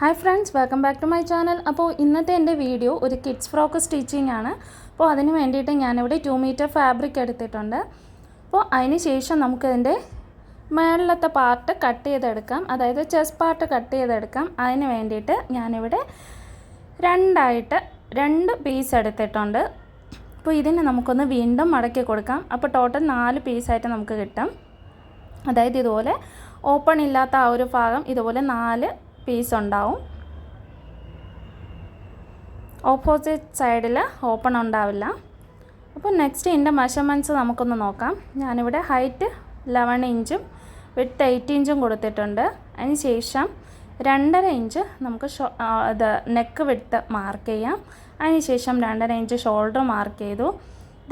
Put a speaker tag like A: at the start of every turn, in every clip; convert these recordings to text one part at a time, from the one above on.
A: Hi friends, welcome back to my channel. അപ്പോൾ ഇന്നത്തെ എൻ്റെ വീഡിയോ ഒരു കിഡ്സ് ഫ്രോക്ക് സ്റ്റിച്ചിങ് ആണ്. അപ്പോൾ അതിന് വേണ്ടിയിട്ട് ഞാനിവിടെ 2 മീറ്റർ ഫാബ്രിക് എടുത്തിട്ടുണ്ട്. അപ്പോൾ അതിന് ശേഷം നമുക്കിതിൻ്റെ മേളിലത്തെ പാർട്ട് കട്ട് ചെയ്തെടുക്കാം, അതായത് ചെസ്റ്റ് പാർട്ട് കട്ട് ചെയ്തെടുക്കാം. അതിന് വേണ്ടിയിട്ട് ഞാനിവിടെ രണ്ട് പീസ് എടുത്തിട്ടുണ്ട്. അപ്പോൾ ഇതിനെ നമുക്കൊന്ന് വീണ്ടും മടക്കി കൊടുക്കാം. അപ്പോൾ ടോട്ടൽ 4 പീസായിട്ട് നമുക്ക് കിട്ടും. അതായത് ഇതുപോലെ ഓപ്പൺ ഇല്ലാത്ത ആ ഒരു ഭാഗം ഇതുപോലെ 4 പീസ് ഉണ്ടാവും. ഓപ്പോസിറ്റ് സൈഡിൽ ഓപ്പൺ ഉണ്ടാവില്ല. അപ്പോൾ നെക്സ്റ്റ് ഇതിൻ്റെ മെഷർമെൻറ്റ്സ് നമുക്കൊന്ന് നോക്കാം. ഞാനിവിടെ ഹൈറ്റ് 11 ഇഞ്ചും വിഡ്ത്ത് 8 ഇഞ്ചും കൊടുത്തിട്ടുണ്ട്. അതിന് ശേഷം 2.5 ഇഞ്ച് നമുക്ക് നെക്ക് വിഡ്ത്ത് മാർക്ക് ചെയ്യാം. അതിന് ശേഷം 2.5 ഇഞ്ച് ഷോൾഡർ മാർക്ക് ചെയ്തു.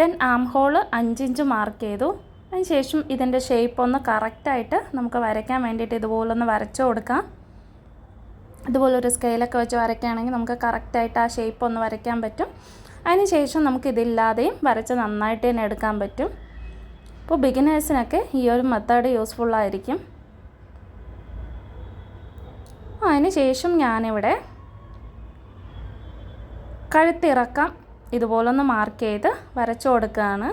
A: Then arm hole 5 inch mark ചെയ്തു. അതിന് ശേഷം ഇതിൻ്റെ ഷേപ്പ് ഒന്ന് കറക്റ്റായിട്ട് നമുക്ക് വരയ്ക്കാൻ വേണ്ടിയിട്ട് ഇതുപോലൊന്ന് വരച്ചു കൊടുക്കാം. ഇതുപോലൊരു സ്കെയിലൊക്കെ വെച്ച് വരയ്ക്കുകയാണെങ്കിൽ നമുക്ക് കറക്റ്റായിട്ട് ആ ഷേപ്പ് ഒന്ന് വരയ്ക്കാൻ പറ്റും. അതിന് ശേഷം നമുക്കിതില്ലാതെയും വരച്ച് നന്നായിട്ട് തന്നെ എടുക്കാൻ പറ്റും. അപ്പോൾ ബിഗിനേഴ്സിനൊക്കെ ഈ ഒരു മെത്തേഡ് യൂസ്ഫുള്ളായിരിക്കും. അതിന് ശേഷം ഞാനിവിടെ കഴുത്തിറക്കം ഇതുപോലൊന്ന് മാർക്ക് ചെയ്ത് വരച്ചു കൊടുക്കുകയാണ്.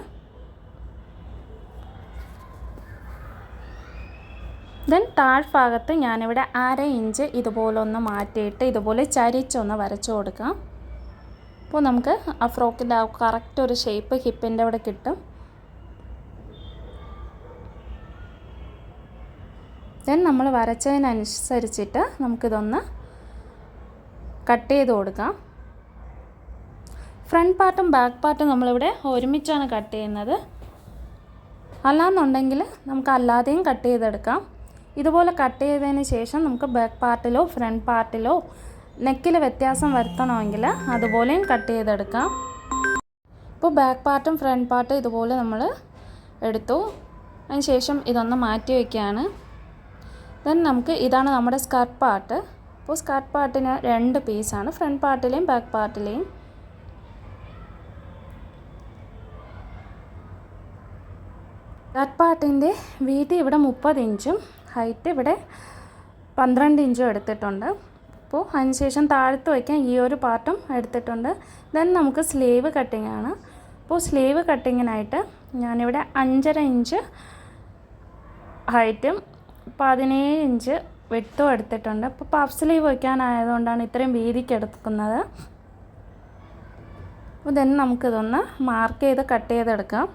A: ദെൻ താഴ്ഭാഗത്ത് ഞാനിവിടെ 1/2 ഇഞ്ച് ഇതുപോലൊന്ന് മാറ്റിയിട്ട് ഇതുപോലെ ചരിച്ചൊന്ന് വരച്ചു കൊടുക്കാം. അപ്പോൾ നമുക്ക് ആ ഫ്രോക്കിൻ്റെ ആ കറക്റ്റ് ഒരു ഷേപ്പ് ഹിപ്പിൻ്റെ അവിടെ കിട്ടും. ദെൻ നമ്മൾ വരച്ചതിനനുസരിച്ചിട്ട് നമുക്കിതൊന്ന് കട്ട് ചെയ്ത് കൊടുക്കാം. ഫ്രണ്ട് പാർട്ടും ബാക്ക് പാർട്ടും നമ്മളിവിടെ ഒരുമിച്ചാണ് കട്ട് ചെയ്യുന്നത്. അല്ലാന്നുണ്ടെങ്കിൽ നമുക്ക് അല്ലാതെയും കട്ട് ചെയ്തെടുക്കാം. ഇതുപോലെ കട്ട് ചെയ്തതിന് ശേഷം നമുക്ക് ബാക്ക് പാർട്ടിലോ ഫ്രണ്ട് പാർട്ടിലോ നെക്കിൽ വ്യത്യാസം വരുത്തണമെങ്കിൽ അതുപോലെയും കട്ട് ചെയ്തെടുക്കാം. ഇപ്പോൾ ബാക്ക് പാർട്ടും ഫ്രണ്ട് പാർട്ടും ഇതുപോലെ നമ്മൾ എടുത്തു. അതിന് ശേഷം ഇതൊന്ന് മാറ്റി വയ്ക്കുകയാണ്. ദെൻ നമുക്ക് ഇതാണ് നമ്മുടെ സ്കർട്ട് പാർട്ട്. അപ്പോൾ സ്കർട്ട് പാർട്ടിന് 2 പീസാണ്, ഫ്രണ്ട് പാർട്ടിലെയും ബാക്ക് പാർട്ടിലെയും. സ്കർട്ട് പാർട്ടിൻ്റെ വീതി ഇവിടെ 30 ഇഞ്ചും ഹൈറ്റ് ഇവിടെ 12 ഇഞ്ചും എടുത്തിട്ടുണ്ട്. അപ്പോൾ അതിനുശേഷം താഴത്ത് വയ്ക്കാൻ ഈ ഒരു പാർട്ടും എടുത്തിട്ടുണ്ട്. ദെൻ നമുക്ക് സ്ലീവ് കട്ടിംഗ് ആണ്. അപ്പോൾ സ്ലീവ് കട്ടിങ്ങിനായിട്ട് ഞാനിവിടെ 5.5 ഇഞ്ച് ഹൈറ്റും 17 ഇഞ്ച് വിഡ്ത്തും എടുത്തിട്ടുണ്ട്. അപ്പോൾ പഫ് സ്ലീവ് വയ്ക്കാനായതുകൊണ്ടാണ് ഇത്രയും വീതിക്ക് എടുക്കുന്നത്. അപ്പോൾ ദെൻ നമുക്കിതൊന്ന് മാർക്ക് ചെയ്ത് കട്ട് ചെയ്തെടുക്കാം.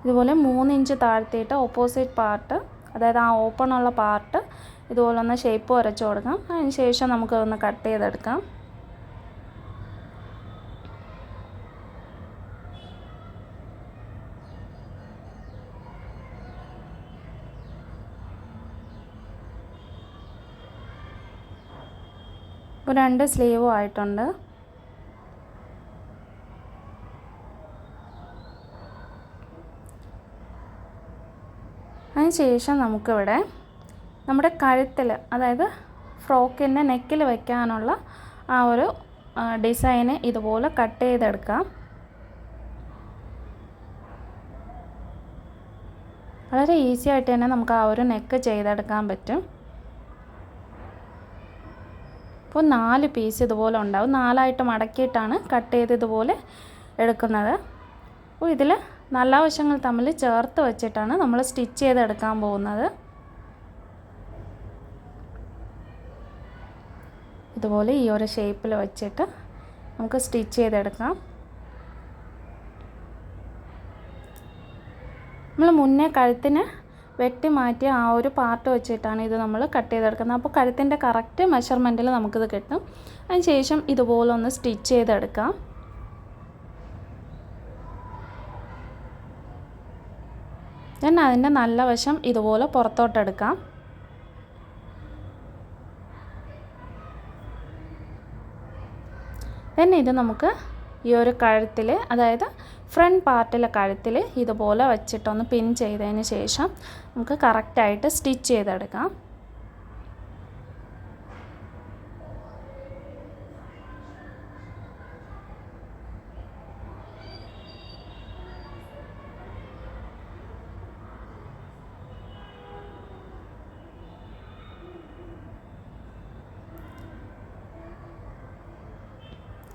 A: ഇതുപോലെ 3 ഇഞ്ച് താഴ്ത്തിയിട്ട് ഓപ്പോസിറ്റ് പാർട്ട്, അതായത് ആ ഓപ്പൺ ഉള്ള പാർട്ട് ഇതുപോലെ ഒന്ന് ഷേപ്പ് വരച്ചു കൊടുക്കാം. അതിന് ശേഷം നമുക്കൊന്ന് കട്ട് ചെയ്തെടുക്കാം. ഇപ്പോൾ 2 സ്ലീവും ആയിട്ടുണ്ട്. അതിന് ശേഷം നമുക്കിവിടെ നമ്മുടെ കഴുത്തിൽ, അതായത് ഫ്രോക്കിൻ്റെ നെക്കിൽ വയ്ക്കാനുള്ള ആ ഒരു ഡിസൈന് ഇതുപോലെ കട്ട് ചെയ്തെടുക്കാം. വളരെ ഈസി ആയിട്ട് തന്നെ നമുക്ക് ആ ഒരു നെക്ക് ചെയ്തെടുക്കാൻ പറ്റും. ഇപ്പോൾ 4 പീസ് ഇതുപോലെ ഉണ്ടാവും. 4ആയിട്ട് മടക്കിയിട്ടാണ് കട്ട് ചെയ്ത് ഇതുപോലെ എടുക്കുന്നത്. അപ്പോൾ ഇതിൽ നല്ല വശങ്ങൾ തമ്മിൽ ചേർത്ത് വെച്ചിട്ടാണ് നമ്മൾ സ്റ്റിച്ച് ചെയ്തെടുക്കാൻ പോകുന്നത്. ഇതുപോലെ ഈ ഒരു ഷേപ്പിൽ വെച്ചിട്ട് നമുക്ക് സ്റ്റിച്ച് ചെയ്തെടുക്കാം. നമ്മൾ മുന്നേ കഴുത്തിന് വെട്ടി മാറ്റിയ ആ ഒരു പാർട്ട് വെച്ചിട്ടാണ് ഇത് നമ്മൾ കട്ട് ചെയ്തെടുക്കുന്നത്. അപ്പോൾ കഴുത്തിൻ്റെ കറക്റ്റ് മെഷർമെൻറ്റിൽ നമുക്കിത് കിട്ടും. അതിന് ശേഷം ഇതുപോലെ ഒന്ന് സ്റ്റിച്ച് ചെയ്തെടുക്കാം. ദെൻ അതിൻ്റെ നല്ല വശം ഇതുപോലെ പുറത്തോട്ടെടുക്കാം. ദെൻ ഇത് നമുക്ക് ഈ ഒരു കഴുത്തിൽ, അതായത് ഫ്രണ്ട് പാർട്ടിലെ കഴുത്തിൽ ഇതുപോലെ വെച്ചിട്ടൊന്ന് പിൻ ചെയ്തതിന് ശേഷം നമുക്ക് കറക്റ്റായിട്ട് സ്റ്റിച്ച് ചെയ്തെടുക്കാം.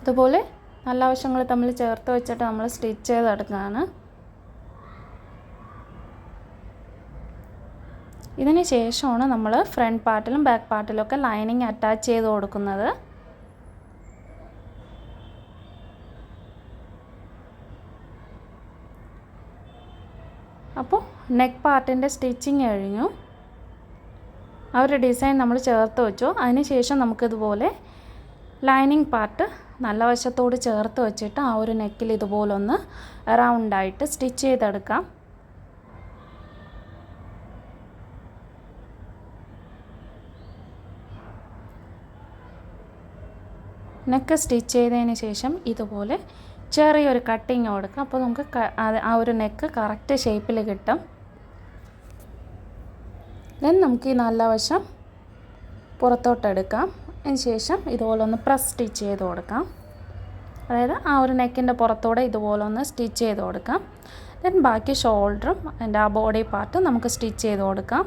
A: ഇതുപോലെ നല്ല വശങ്ങൾ തമ്മിൽ ചേർത്ത് വെച്ചിട്ട് നമ്മൾ സ്റ്റിച്ച് ചെയ്തെടുക്കുകയാണ്. ഇതിന് ശേഷമാണ് നമ്മൾ ഫ്രണ്ട് പാർട്ടിലും ബാക്ക് പാർട്ടിലും ഒക്കെ ലൈനിങ് അറ്റാച്ച് ചെയ്ത് കൊടുക്കുന്നത്. അപ്പോൾ നെക്ക് പാർട്ടിൻ്റെ സ്റ്റിച്ചിങ് കഴിഞ്ഞു. ആ ഒരു ഡിസൈൻ നമ്മൾ ചേർത്ത് വെച്ചു. അതിന് ശേഷം നമുക്കിതുപോലെ ലൈനിങ് പാർട്ട് നല്ല വശത്തോട് ചേർത്ത് വെച്ചിട്ട് ആ ഒരു നെക്കിൽ ഇതുപോലൊന്ന് റൗണ്ടായിട്ട് സ്റ്റിച്ച് ചെയ്തെടുക്കാം. നെക്ക് സ്റ്റിച്ച് ചെയ്തതിന് ശേഷം ഇതുപോലെ ചെറിയൊരു കട്ടിങ് കൊടുക്കാം. അപ്പോൾ നമുക്ക് ആ ഒരു നെക്ക് കറക്റ്റ് ഷേപ്പിൽ കിട്ടും. ദെൻ നമുക്ക് ഈ നല്ല വശം പുറത്തോട്ടെടുക്കാം. അതിന് ശേഷം ഇതുപോലെ ഒന്ന് പ്രസ് സ്റ്റിച്ച് ചെയ്ത് കൊടുക്കാം. അതായത് ആ ഒരു നെക്കിൻ്റെ പുറത്തോടെ ഇതുപോലെ ഒന്ന് സ്റ്റിച്ച് ചെയ്ത് കൊടുക്കാം. ദെൻ ബാക്കി ഷോൾഡറും അതിൻ്റെ ആ ബോഡി പാർട്ടും നമുക്ക് സ്റ്റിച്ച് ചെയ്ത് കൊടുക്കാം.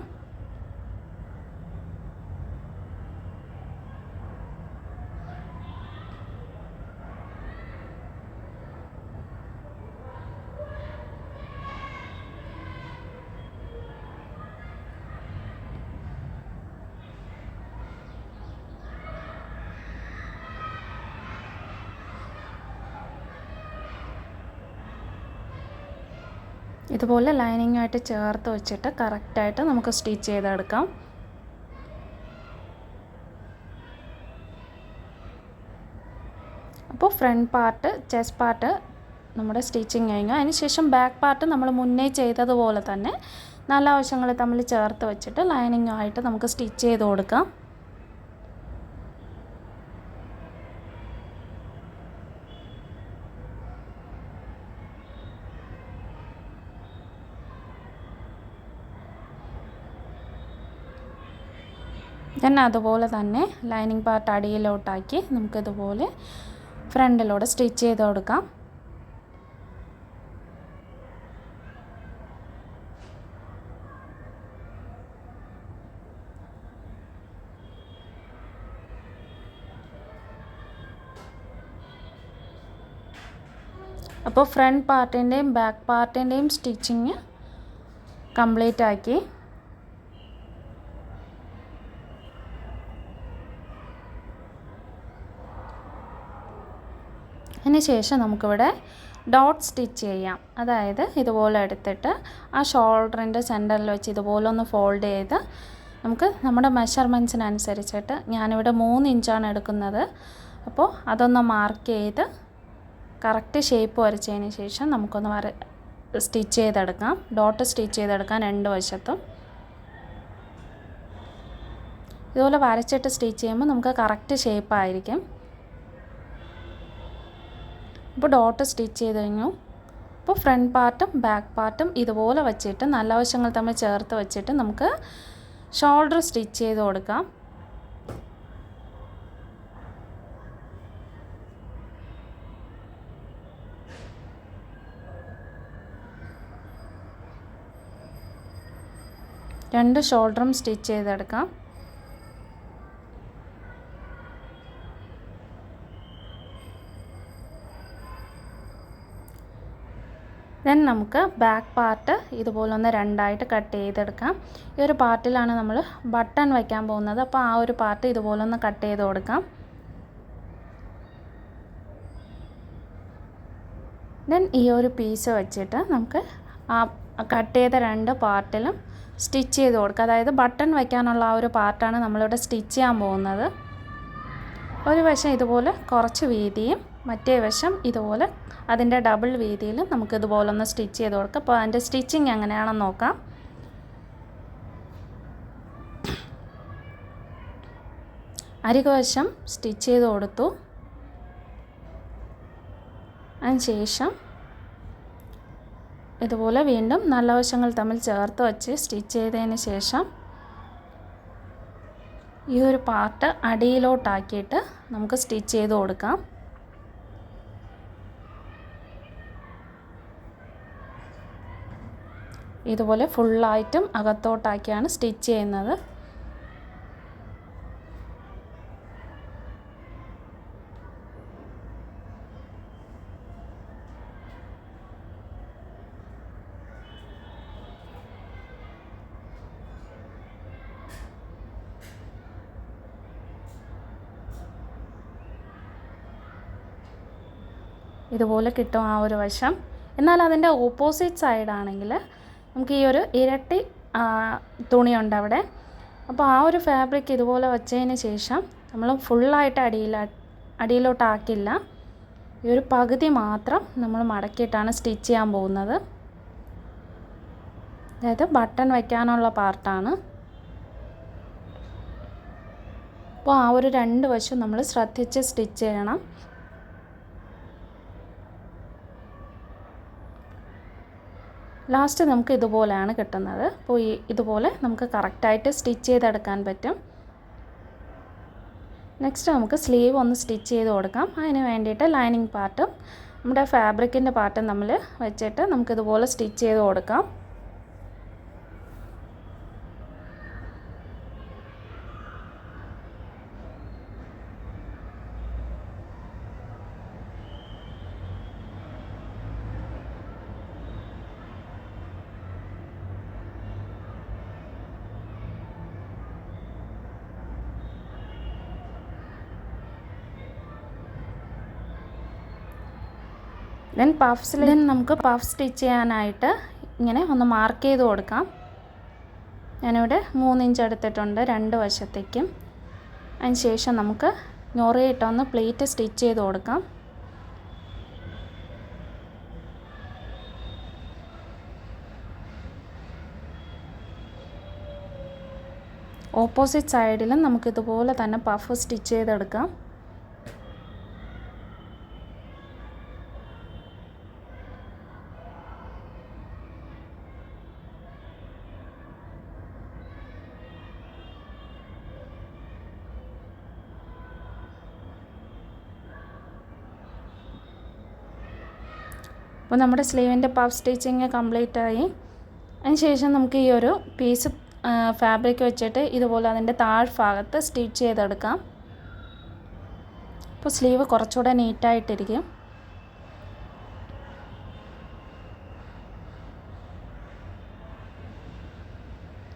A: ഇതുപോലെ ലൈനിങ്ങായിട്ട് ചേർത്ത് വെച്ചിട്ട് കറക്റ്റായിട്ട് നമുക്ക് സ്റ്റിച്ച് ചെയ്തെടുക്കാം. അപ്പോൾ ഫ്രണ്ട് പാർട്ട്, ചെസ്റ്റ് പാർട്ട് നമ്മുടെ സ്റ്റിച്ചിങ് കഴിഞ്ഞു. അതിനുശേഷം ബാക്ക് പാർട്ട് നമ്മൾ മുന്നേ ചെയ്തതുപോലെ തന്നെ നല്ല വശങ്ങൾ തമ്മിൽ ചേർത്ത് വെച്ചിട്ട് ലൈനിങ്ങായിട്ട് നമുക്ക് സ്റ്റിച്ച് ചെയ്ത് കൊടുക്കാം. ദെൻ അതുപോലെ തന്നെ ലൈനിങ് പാർട്ട് അടിയിലോട്ടാക്കി നമുക്കിതുപോലെ ഫ്രണ്ടിലൂടെ സ്റ്റിച്ച് ചെയ്ത് കൊടുക്കാം. അപ്പോൾ ഫ്രണ്ട് പാർട്ടിൻ്റെയും ബാക്ക് പാർട്ടിൻ്റെയും സ്റ്റിച്ചിങ് കംപ്ലീറ്റ് ആക്കി. അതിന് ശേഷം നമുക്കിവിടെ ഡോട്ട് സ്റ്റിച്ച് ചെയ്യാം. അതായത് ഇതുപോലെ എടുത്തിട്ട് ആ ഷോൾഡറിൻ്റെ സെൻറ്ററിൽ വെച്ച് ഇതുപോലെ ഒന്ന് ഫോൾഡ് ചെയ്ത് നമുക്ക് നമ്മുടെ മെഷർമെൻറ്റ്സിനനുസരിച്ചിട്ട് ഞാനിവിടെ 3 ഇഞ്ചാണ് എടുക്കുന്നത്. അപ്പോൾ അതൊന്ന് മാർക്ക് ചെയ്ത് കറക്റ്റ് ഷേപ്പ് വരച്ചതിന് ശേഷം നമുക്കൊന്ന് സ്റ്റിച്ച് ചെയ്തെടുക്കാം. ഡോട്ട് സ്റ്റിച്ച് ചെയ്തെടുക്കാൻ 2 വശത്തും. ഇതുപോലെ വരച്ചിട്ട് സ്റ്റിച്ച് ചെയ്യുമ്പോൾ നമുക്ക് കറക്റ്റ് ഷേപ്പായിരിക്കും. ഇപ്പോൾ ഡോട്ട് സ്റ്റിച്ച് ചെയ്ത് കഴിഞ്ഞു. അപ്പോൾ ഫ്രണ്ട് പാർട്ടും ബാക്ക് പാർട്ടും ഇതുപോലെ വച്ചിട്ട് നല്ല വശങ്ങൾ തമ്മിൽ ചേർത്ത് വെച്ചിട്ട് നമുക്ക് ഷോൾഡർ സ്റ്റിച്ച് ചെയ്ത് കൊടുക്കാം. രണ്ട് ഷോൾഡറും സ്റ്റിച്ച് ചെയ്തെടുക്കാം. ദെൻ നമുക്ക് ബാക്ക് പാർട്ട് ഇതുപോലെ ഒന്ന് 2ആയിട്ട് കട്ട് ചെയ്തെടുക്കാം. ഈ ഒരു പാർട്ടിലാണ് നമ്മൾ ബട്ടൺ വയ്ക്കാൻ പോകുന്നത്. അപ്പോൾ ആ ഒരു പാർട്ട് ഇതുപോലെ ഒന്ന് കട്ട് ചെയ്ത് കൊടുക്കാം. ദെൻ ഈ ഒരു പീസ് വെച്ചിട്ട് നമുക്ക് ആ കട്ട് ചെയ്ത 2 പാർട്ടിലും സ്റ്റിച്ച് ചെയ്ത് കൊടുക്കുക. അതായത് ബട്ടൺ വയ്ക്കാനുള്ള ആ ഒരു പാർട്ടാണ് നമ്മളിവിടെ സ്റ്റിച്ച് ചെയ്യാൻ പോകുന്നത്. ഒരു വശം ഇതുപോലെ കുറച്ച് വീതിയും മറ്റേ വശം ഇതുപോലെ അതിൻ്റെ ഡബിൾ വീതിയിൽ നമുക്കിതുപോലെ ഒന്ന് സ്റ്റിച്ച് ചെയ്ത് കൊടുക്കാം. അപ്പോൾ അതിൻ്റെ സ്റ്റിച്ചിങ് എങ്ങനെയാണെന്ന് നോക്കാം. അരികുവശം സ്റ്റിച്ച് ചെയ്ത് കൊടുത്തു. അതിനുശേഷം ഇതുപോലെ വീണ്ടും നല്ല വശങ്ങൾ തമ്മിൽ ചേർത്ത് വച്ച് സ്റ്റിച്ച് ചെയ്തതിന് ശേഷം ഈ ഒരു പാർട്ട് അടിയിലോട്ടാക്കിയിട്ട് നമുക്ക് സ്റ്റിച്ച് ചെയ്ത് കൊടുക്കാം. ഇതുപോലെ ഫുള്ളായിട്ടും അകത്തോട്ടാക്കിയാണ് സ്റ്റിച്ച് ചെയ്യുന്നത്. ഇതുപോലെ കിട്ടും ആ ഒരു വശം. എന്നാൽ അതിൻ്റെ ഓപ്പോസിറ്റ് സൈഡാണെങ്കിൽ നമുക്ക് ഈ ഒരു ഇരട്ടി തുണിയുണ്ട് അവിടെ. അപ്പോൾ ആ ഒരു ഫാബ്രിക് ഇതുപോലെ വച്ചതിന് ശേഷം നമ്മൾ ഫുള്ളായിട്ട് അടിയിലോട്ടാക്കില്ല, ഈ ഒരു പകുതി മാത്രം നമ്മൾ മടക്കിയിട്ടാണ് സ്റ്റിച്ച് ചെയ്യാൻ പോകുന്നത്. അതായത് ബട്ടൺ വയ്ക്കാനുള്ള പാർട്ടാണ്. അപ്പോൾ ആ ഒരു 2 വശം നമ്മൾ ശ്രദ്ധിച്ച് സ്റ്റിച്ച് ചെയ്യണം. ലാസ്റ്റ് നമുക്ക് ഇതുപോലെയാണ് കിട്ടുന്നത്. അപ്പോൾ ഇതുപോലെ നമുക്ക് കറക്റ്റായിട്ട് സ്റ്റിച്ച് ചെയ്തെടുക്കാൻ പറ്റും. നെക്സ്റ്റ് നമുക്ക് സ്ലീവ് ഒന്ന് സ്റ്റിച്ച് ചെയ്ത് കൊടുക്കാം. അതിന് വേണ്ടിയിട്ട് ലൈനിങ് പാർട്ടും നമ്മുടെ ഫാബ്രിക്കിൻ്റെ പാർട്ടും നമ്മൾ വെച്ചിട്ട് നമുക്കിതുപോലെ സ്റ്റിച്ച് ചെയ്ത് കൊടുക്കാം. ദെൻ നമുക്ക് പഫ് സ്റ്റിച്ച് ചെയ്യാനായിട്ട് ഇങ്ങനെ ഒന്ന് മാർക്ക് ചെയ്ത് കൊടുക്കാം. ഞാനിവിടെ 3 ഇഞ്ച് എടുത്തിട്ടുണ്ട് 2 വശത്തേക്കും. അതിന് ശേഷം നമുക്ക് ഞൊറിയിട്ടൊന്ന് പ്ലേറ്റ് സ്റ്റിച്ച് ചെയ്ത് കൊടുക്കാം. ഓപ്പോസിറ്റ് സൈഡിലും നമുക്കിതുപോലെ തന്നെ പഫ് സ്റ്റിച്ച് ചെയ്തെടുക്കാം. അപ്പോൾ നമ്മുടെ സ്ലീവിൻ്റെ പഫ് സ്റ്റിച്ചിങ് കംപ്ലീറ്റ് ആയി. അതിന് ശേഷം നമുക്ക് ഈ ഒരു പീസ് ഫാബ്രിക് വെച്ചിട്ട് ഇതുപോലെ അതിൻ്റെ താഴ്ഭാഗത്ത് സ്റ്റിച്ച് ചെയ്തെടുക്കാം. അപ്പോൾ സ്ലീവ് കുറച്ചുകൂടെ നീറ്റായിട്ടിരിക്കും.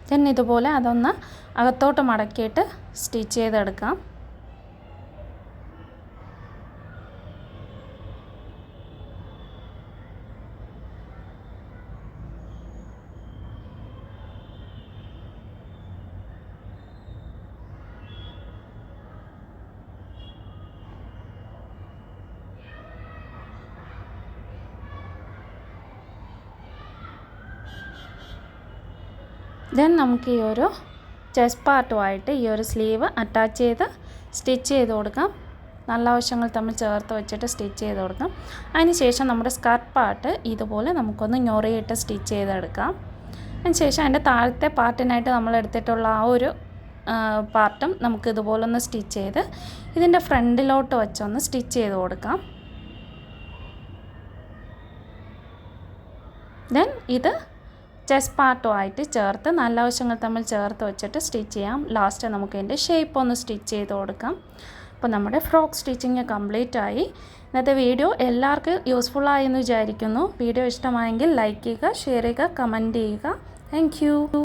A: ദെൻ ഇതുപോലെ അതൊന്ന് അകത്തോട്ട് മടക്കിയിട്ട് സ്റ്റിച്ച് ചെയ്തെടുക്കാം. ദെൻ നമുക്ക് ഈ ഒരു ചെസ്റ്റ് പാർട്ടുമായിട്ട് ഈ ഒരു സ്ലീവ് അറ്റാച്ച് ചെയ്ത് സ്റ്റിച്ച് ചെയ്ത് കൊടുക്കാം. നല്ല വശങ്ങൾ തമ്മിൽ ചേർത്ത് വെച്ചിട്ട് സ്റ്റിച്ച് ചെയ്ത് കൊടുക്കാം. അതിന് ശേഷം നമ്മുടെ സ്കർട്ട് പാർട്ട് ഇതുപോലെ നമുക്കൊന്ന് ഞൊറിയിട്ട് സ്റ്റിച്ച് ചെയ്തെടുക്കാം. അതിന് ശേഷം അതിൻ്റെ താഴത്തെ പാർട്ടിനായിട്ട് നമ്മൾ എടുത്തിട്ടുള്ള ആ ഒരു പാർട്ടും നമുക്ക് ഇതുപോലെ ഒന്ന് സ്റ്റിച്ച് ചെയ്ത് ഇതിൻ്റെ ഫ്രണ്ടിലോട്ട് വെച്ചൊന്ന് സ്റ്റിച്ച് ചെയ്ത് കൊടുക്കാം. ദെൻ ഇത് ചെസ്റ്റ് പാർട്ടുമായിട്ട് ചേർത്ത് നല്ല വശങ്ങൾ തമ്മിൽ ചേർത്ത് വെച്ചിട്ട് സ്റ്റിച്ച് ചെയ്യാം. ലാസ്റ്റ് നമുക്ക് ഇതിൻ്റെ ഷേപ്പ് ഒന്ന് സ്റ്റിച്ച് ചെയ്ത് കൊടുക്കാം. അപ്പോൾ നമ്മുടെ ഫ്രോക്ക് സ്റ്റിച്ചിങ് കംപ്ലീറ്റ് ആയി. ഇന്നത്തെ വീഡിയോ എല്ലാവർക്കും യൂസ്ഫുള്ളായി എന്ന് വിചാരിക്കുന്നു. വീഡിയോ ഇഷ്ടമായെങ്കിൽ ലൈക്ക് ചെയ്യുക, ഷെയർ ചെയ്യുക, കമൻറ്റ് ചെയ്യുക. Thank you.